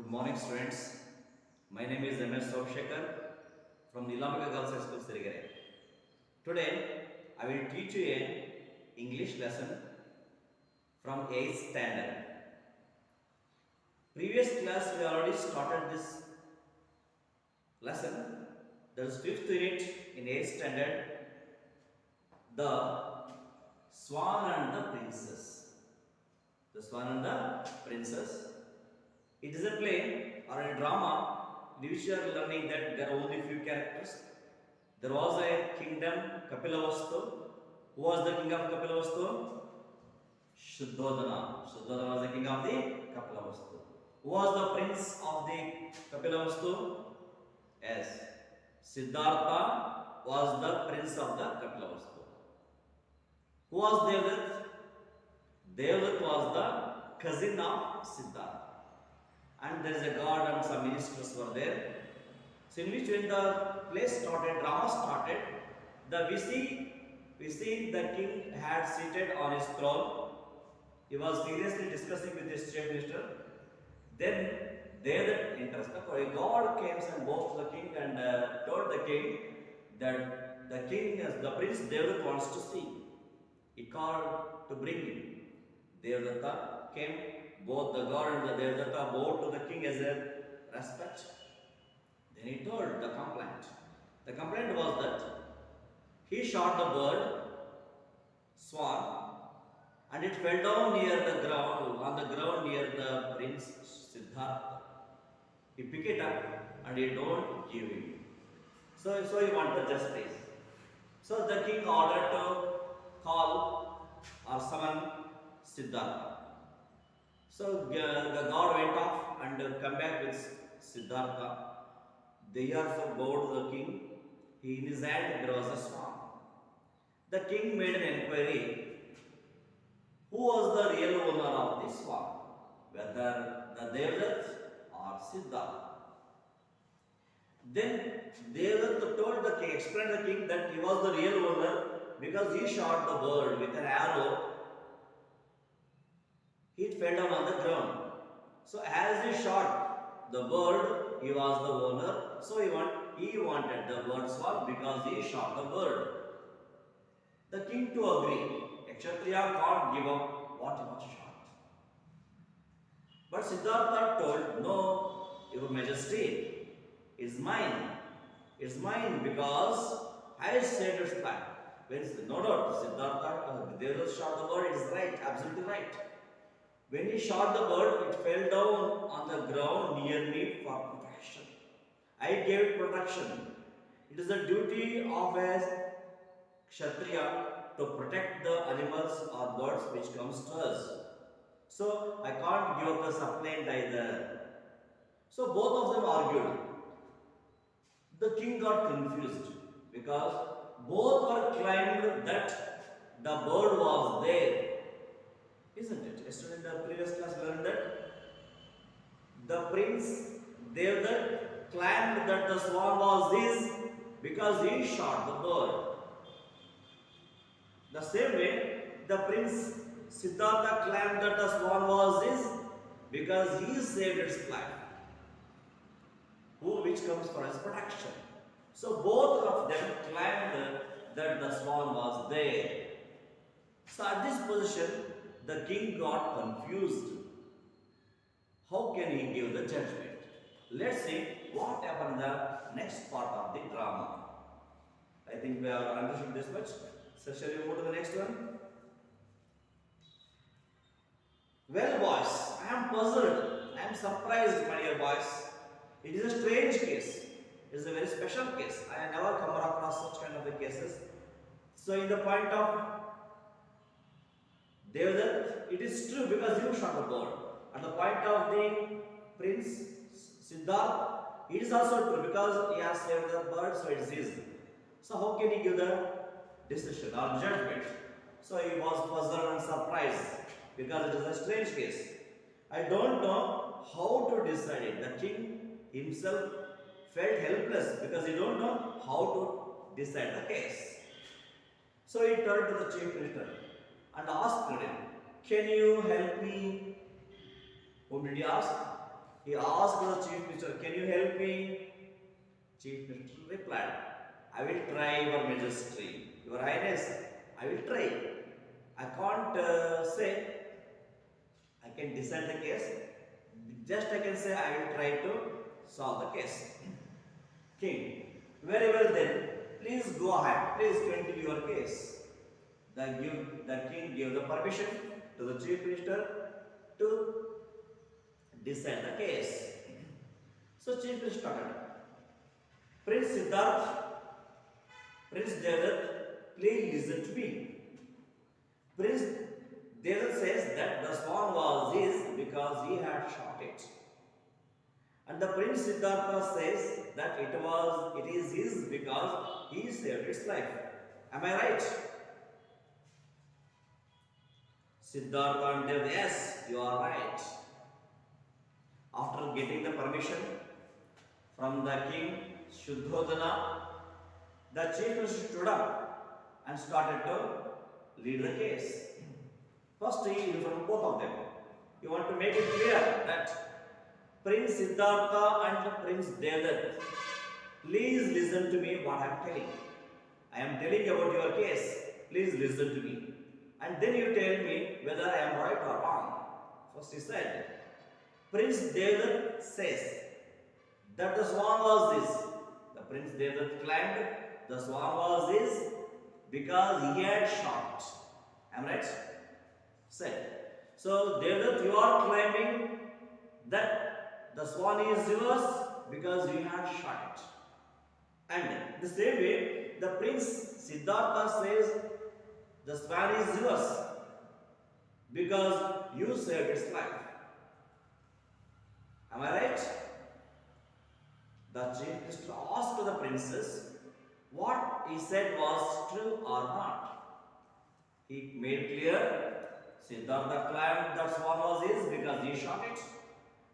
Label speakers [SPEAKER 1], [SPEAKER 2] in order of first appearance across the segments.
[SPEAKER 1] Good morning, students. My name is M.S. Sopshekar from Nilambika Girls High School, Sirigere. Today, I will teach you an English lesson from 8th standard. Previous class, we already started this lesson. There is 5th unit in 8th standard, The Swan and the Princess. The Swan and the Princess. It is a play or a drama in which you are learning that there are only few characters. There was a kingdom, Kapilavastu. Who was the king of Kapilavastu? Shuddhodana. Shuddhodana was the king of the Kapilavastu. Who was the prince of the Kapilavastu? Yes. Siddhartha was the prince of the Kapilavastu. Who was Devdutt? Devdutt was the cousin of Siddhartha. And there is a god and some ministers were there. So in which when the play started, drama started, we see the king had seated on his throne. He was seriously discussing with his chief minister. Then there the interest, a god came and spoke to the king and told the king that the king, the prince Devdutt wants to see. He called to bring him. Devdutt came. Both the god and the Devdatta bowed to the king as a respect. Then he told the complaint. The complaint was that he shot the bird, swan, and it fell down near the ground, on the ground near the prince Siddhartha. He picked it up and he don't give him. So he wanted justice. So the king ordered to call or summon Siddhartha. So the god went off and come back with Siddhartha. They also bowed to the king. In his hand there was a swan. The king made an inquiry. Who was the real owner of the swan? Whether the Devdutt or Siddhartha. Then Devdutt told the king, explained the king that he was the real owner because he shot the bird with an arrow. It fell down on the ground. So as he shot the bird, he was the owner. So he wanted the bird swan because he shot the bird. The king to agree. A Kshatriya can't give up what he was shot. But Siddhartha told, no, your majesty, is mine. It's mine because I said it's mine. No doubt, Siddhartha, Devdutt shot the bird, it is right, absolutely right. When he shot the bird, it fell down on the ground near me for protection. I gave it protection. It is the duty of a Kshatriya to protect the animals or birds which comes to us. So I can't give up the suppliant either. So both of them argued. The king got confused because both were claimed that the bird was there. Isn't it? Yesterday in the previous class we learned that the prince Devdutt claimed that the swan was his because he shot the bird. The same way, the prince Siddhartha claimed that the swan was his because he saved its life, which comes for his protection. So both of them claimed that the swan was there. So at this position, the king got confused. How can he give the judgment? Let's see what happened in the next part of the drama. I think we have understood this much. So shall we move to the next one? Well, boys, I am puzzled. I am surprised, my dear boys. It is a strange case. It is a very special case. I have never come across such kind of cases. So in the point of Devdutt, it is true because you shot the bird. At the point of the prince Siddhartha, it is also true because he has saved the bird, so it is his. So how can he give the decision or judgment? So he was puzzled and surprised because it is a strange case. I don't know how to decide it. The king himself felt helpless because he don't know how to decide the case. So he turned to the chief minister and asked him, can you help me? Whom did he ask? He asked the chief minister, "Can you help me?" Chief minister replied, "I will try, your majesty. Your highness, I will try. I can't say I can decide the case. Just I can say I will try to solve the case." King, "Very well then, please go ahead. Please continue your case." The king gave the permission to the chief minister to decide the case. So chief minister started. "Prince Siddharth, Prince Devdutt, please listen to me. Prince Devdutt says that the swan was his because he had shot it. And the Prince Siddhartha says that it is his because he saved its life. Am I right?" Siddhartha and Dev, "Yes, you are right." After getting the permission from the king Shuddhodana, the chief minister stood up and started to lead the case. First, he informed both of them. He want to make it clear that Prince Siddhartha and Prince Devdutt, please listen to me what I am telling. I am telling about your case. Please listen to me. And then you tell me whether I am right or wrong. First he said, Prince Devdutt says that the swan was this. The Prince Devdutt claimed the swan was his because he had shot it. Am I right? Said. So Devdutt, you are claiming that the swan is yours because you had shot it. And the same way, the Prince Siddhartha says the swan is yours because you saved its life. Am I right? The chief minister asked the princess what he said was true or not. He made clear Siddhartha claimed that swan was his because he shot it.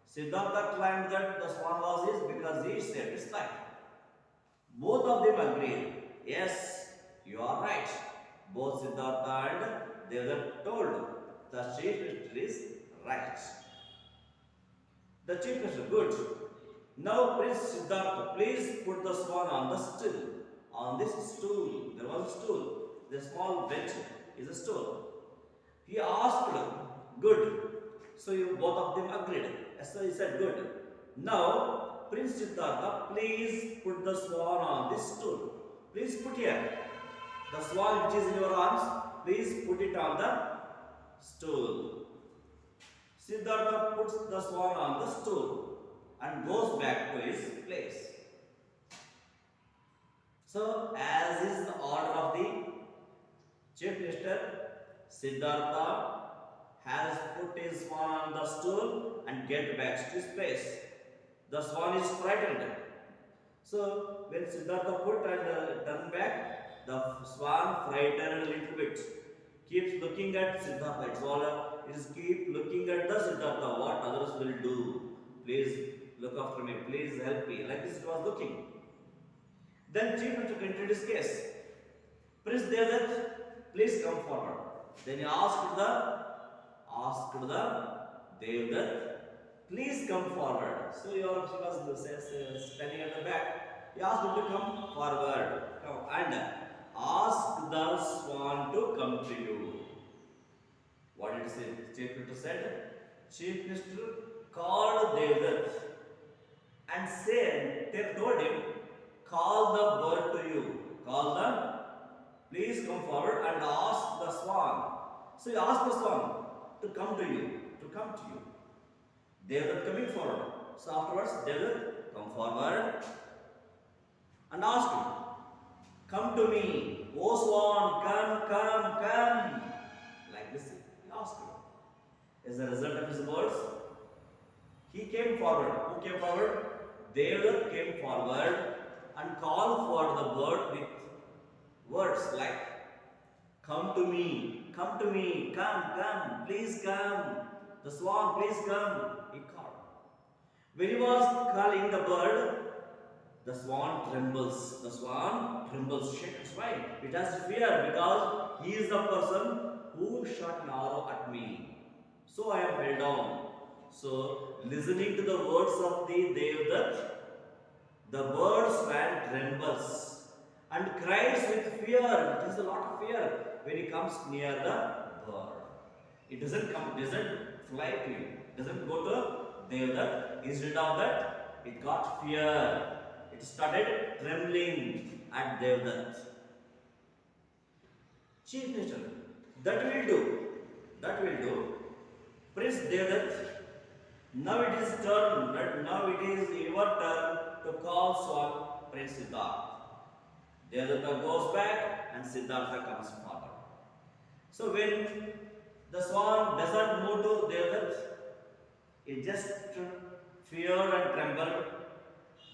[SPEAKER 1] Siddhartha claimed that the swan was his because he saved his life. Both of them agreed. Yes, you are right. Both Siddhartha and Devdutt told the chief minister is right. The chief minister, good. Now Prince Siddhartha, please put the swan on the stool. On this stool, there was a stool. The small bench is a stool. He asked, good. So you both of them agreed. So he said, good. Now, Prince Siddhartha, please put the swan on this stool. Please put here. The swan which is in your arms, please put it on the stool. Siddhartha puts the swan on the stool and goes back to his place. So, as is the order of the chief minister, Siddhartha has put his swan on the stool and get back to his place. The swan is frightened. So, when Siddhartha put and turn back, the swan frightened a little bit. Keeps looking at Siddhartha. It's all is keep looking at the Siddhartha. What others will do? Please look after me. Please help me. Like this, it was looking. Then chief minister continued his case. Prince Devdutt, please come forward. Then he asked the Devdutt, please come forward. So he was standing at the back. He asked him to come forward. And ask the swan to come to you. What did Chief Minister said? Chief Minister called Devdutt and told him, call the bird to you. Call them. Please come forward and ask the swan. So he asked the swan to come to you. Devdutt coming forward. So afterwards, Devdutt come forward and ask him, come to me, O swan, come. Like this, he asked him. As a result of his words, he came forward. Who came forward? Devdutt came forward and called for the bird with words like, come to me, come, please come. The swan, please come. He called. When he was calling the bird, the swan trembles. Shakes. Why? It has fear because he is the person who shot an arrow at me. So I am held down. So, listening to the words of the Devdat, the bird swan trembles and cries with fear. It has a lot of fear when he comes near the bird. It doesn't fly to you, doesn't go to Devdat. Instead of that, it got fear. It started trembling at Devdat. Chief Minister, that will do. That will do. Prince Devdat, now it is your turn to call Swan Prince Siddhartha. Devadatta goes back and Siddhartha comes forward. So when the swan doesn't move to Devadatta, it just fear and tremble.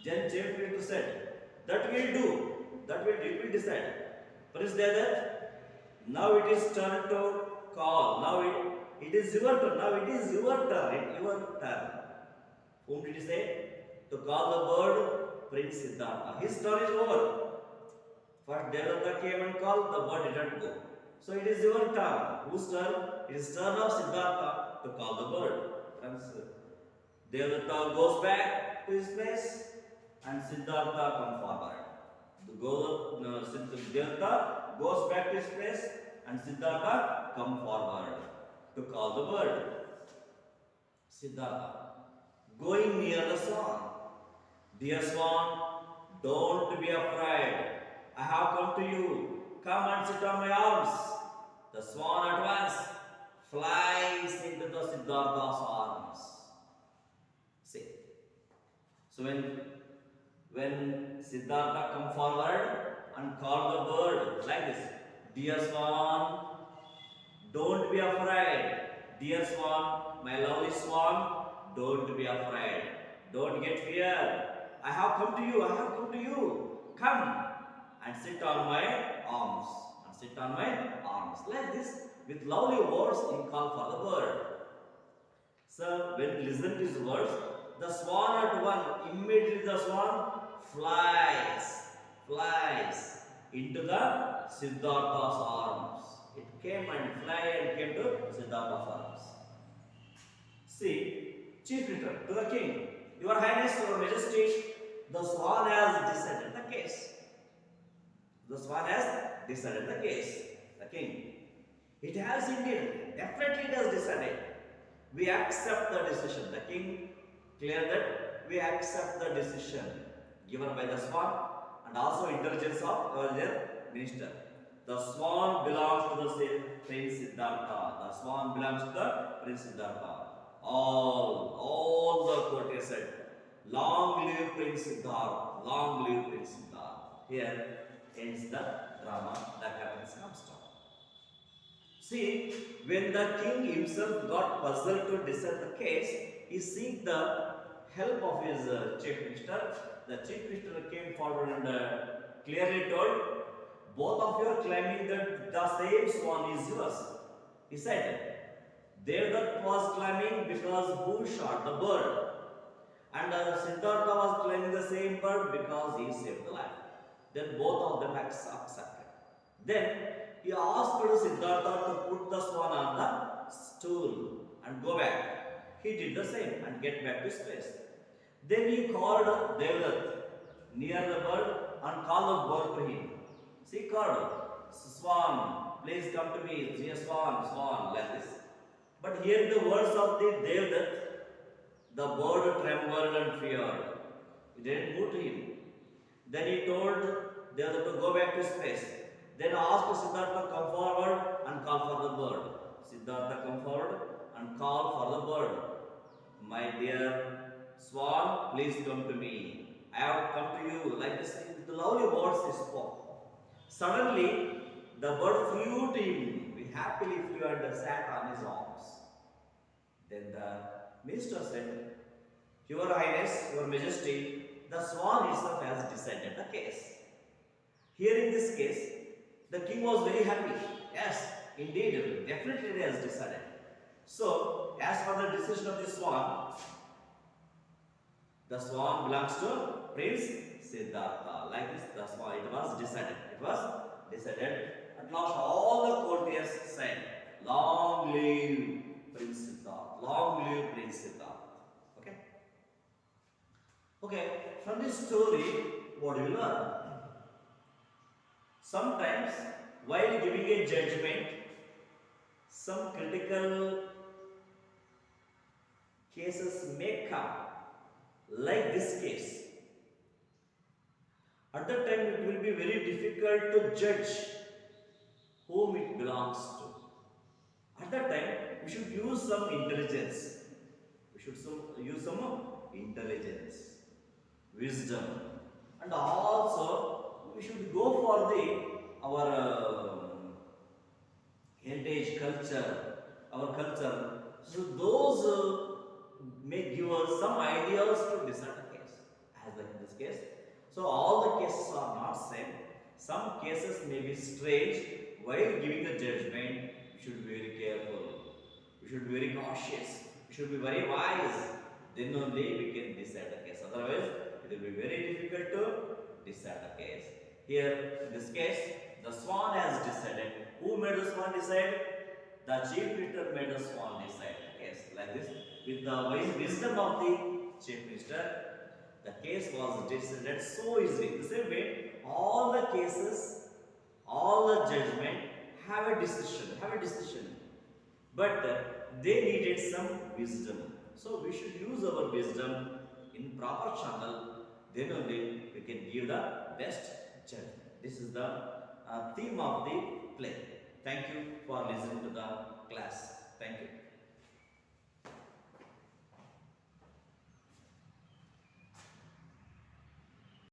[SPEAKER 1] Then Chief Minister said, that will do. It will decide. Prince Devadatta, now it is turn to call. Now it is your turn. Now it is your turn. Your turn. Whom did he say? To call the bird Prince Siddhartha. His turn is over. First Devadatta came and called, the bird didn't go. So it is your turn. Whose turn? It is turn of Siddhartha to call the bird. Friends, Devadatta goes back to his place and Siddhartha comes forward. Devadatta goes back to his place and Siddhartha comes forward to call the bird. Siddhartha going near the swan. Dear swan, don't be afraid. I have come to you. Come and sit on my arms. The swan at once flies into the Siddhartha's arms. See. So when Siddhartha come forward and call the bird like this, dear swan, don't be afraid. Dear swan, my lovely swan, don't be afraid. Don't get fear. I have come to you. Come and sit on my arms. Like this, with lovely words, he called for the bird. So when you listen to his words, the swan at once, immediately the swan flies into the Siddhartha's arms. It came and came to Siddhartha's arms. See, Chief Minister, to the king, Your Highness, Your Majesty, the swan has decided the case. The king. It has indeed, definitely it has decided. We accept the decision. The king cleared that we accept the decision given by the swan and also intelligence of earlier minister. The swan belongs to the Prince Siddhartha. All the courtiers said, long live Prince Siddhartha. Here ends the drama, the curtains comes down. See, when the king himself got puzzled to decide the case, he seek the help of his chief minister. The chief minister came forward and clearly told, both of you are claiming that the same swan is yours. He said, Devadatta was claiming because who shot the bird? And Siddhartha was claiming the same bird because he saved the life. Then both of them accepted. Then he asked Siddhartha to put the swan on the stool and go back. He did the same and get back to his place. Then he called Devadatta near the bird and called the bird to him. See, called, swan, please come to me. Dear swan, like this. But hearing the words of the Devadatta, the bird trembled and feared. It didn't move to him. Then he told Devadatta to go back to his place. Then asked Siddhartha to come forward and call for the bird. Siddhartha come forward and call for the bird. My dear swan, please come to me. I have come to you. Like this, with the lovely words he spoke. Suddenly, the bird flew to him. He happily flew and sat on his arms. Then the minister said, Your Highness, Your Majesty, the swan itself has decided the case. Hearing this case, the king was very happy. Yes, indeed, definitely it has decided. So, as for the decision of the swan belongs to Prince Siddhartha. Like this, the swan, it was decided. At last, all the courtiers said, Long live Prince Siddhartha. Long live Prince Siddhartha. Okay, from this story, what do you learn? Sometimes, while giving a judgment, some critical cases may come, like this case. At that time, it will be very difficult to judge whom it belongs to. At that time, we should use some intelligence. We should use some intelligence, wisdom, and also we should go for the our heritage culture, our culture. So those may give us some ideas to decide a case, as like in this case. So all the cases are not same. Some cases may be strange. While giving the judgment, we should be very careful. We should be very cautious. We should be very wise. Then only we can decide the case. Otherwise, it will be very difficult to decide the case. Here, in this case, the swan has decided. Who made the swan decide? The chief minister made the swan decide the case. Like this, with the wisdom of the chief minister, the case was decided so easily. The same way, all the cases, all the judgment have a decision. But they needed some wisdom. So we should use our wisdom in proper channel. Then only we can give the best judgment. This is the theme of the play. Thank you for listening to the class. Thank you.